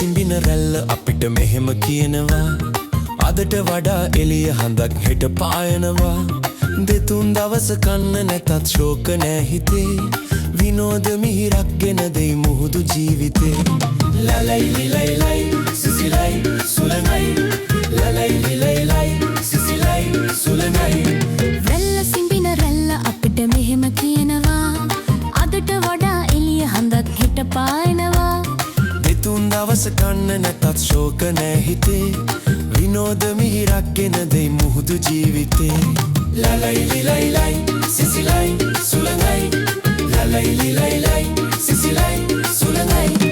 සිඹින රැල්ල අපිට මෙහෙම කියනවා අදට වඩා එළිය හඳක් හෙට පායනවා දෙතුන් දවස කන්න නැතත් ශෝක නෑ හිතේ විනෝද මිහිරක් ගෙන දෙයි මුහුදු ජීවිතේ ලලයි ලිලයි ලයි සිසිලයි සුලඟයි ලලයි ලිලයි ලයි සිසිලයි සුලඟයි රැල්ල සිඹින රැල්ල අපිට මෙහෙම කියනවා අදට වඩා එළිය හඳක් හෙට පායනවා දෙතුන් දවස කන්න නැතත් ශෝක නෑ හිතේ විනෝද මිහිරක් ගෙන දෙයි මුහුදු ජීවිතේ ලලයි ලිලයි ලයි සිසිලයි සුලඟයි ලලයි ලිලයි ලයි සිසිලයි සුලඟයි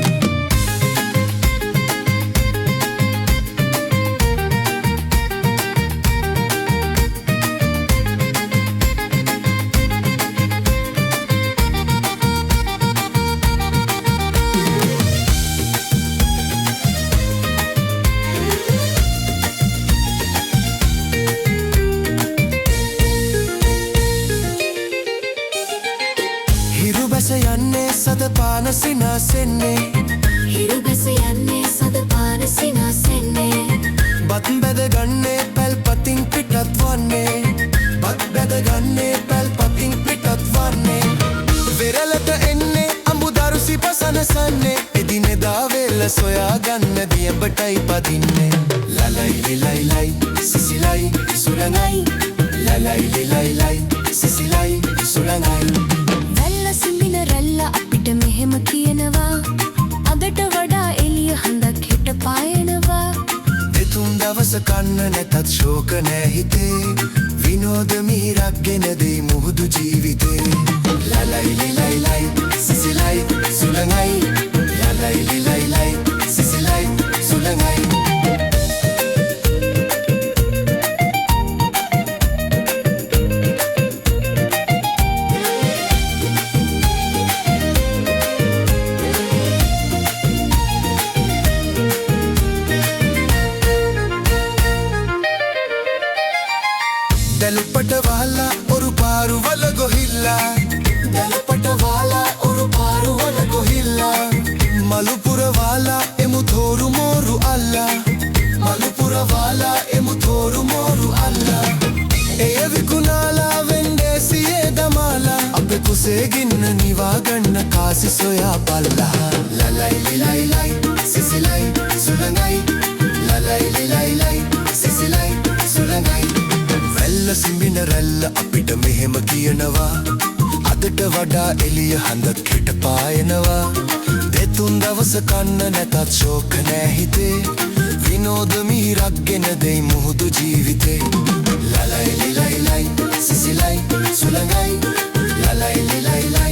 හිරුබැස යන්නේ සදපාන සිනාසෙන්නේ හිරුබැස යන්නේ සදපාන සිනාසෙන්නේ බත් බැද ගන්නේ පැල්පතින් පිටත් වන්නේ බත් බැද ගන්නේ පැල්පතින් පිටත් වන්නේ වෙරළට එන්නේ අඹුදරු සිපසනසන්නේ එදිනෙදා වෙල්ල සොයා ගන්න දියඹටයි පදින්නේ ලලයි ලිලයි ලයි සිසිලයි සුලඟයි ලලයි ලිලයි ලයි සිසිලයි සුලඟයි රැල්ල සිඹින රැල්ල අපිට මෙහෙම කියනවා අදට වඩා එළිය හඳක් හෙට පායනවා දෙතුන් දවස කන්න නැතත් ශෝක නෑ හිතේ විනෝද මිහිරක් ගෙන දෙයි මුහුදු ජීවිතේ ලලයි ලිලයි ලයි සිසිලයි සුලඟයි ලලයි ලිලයි ලයි සිසිලයි සුලඟයි దళపట వాలా ఒరు పారు వల గొహిల్లా దళపట వాలా ఒరు పారు వల గొహిల్లా మలుపుర వాలా ఎము థోరు మోరు అల్లా మలుపుర వాలా ఎము థోరు మోరు అల్లా ఎయ వికునాల వెండేసి ఏదమాల అబ్బె కుసే గిన్న నివా గన్న కాసి సోయా పల్లా లలై లిలై లై సిసిలై సులంగై లలై లిలై లై సిసిలై సులంగై රැල්ල සිඹින රැල්ල අපිට මෙහෙම කියනවා අදට වඩා එළිය හඳක් හෙට පායනවා දෙතුන් දවස කන්න නැතත් ශෝක නෑ හිතේ විනෝද මිහිරක් ගෙන දෙයි මුහුදු ජීවිතේ ලලයි ලිලයි ලයි සිසිලයි සුලඟයි ලලයි ලිලයි ලයි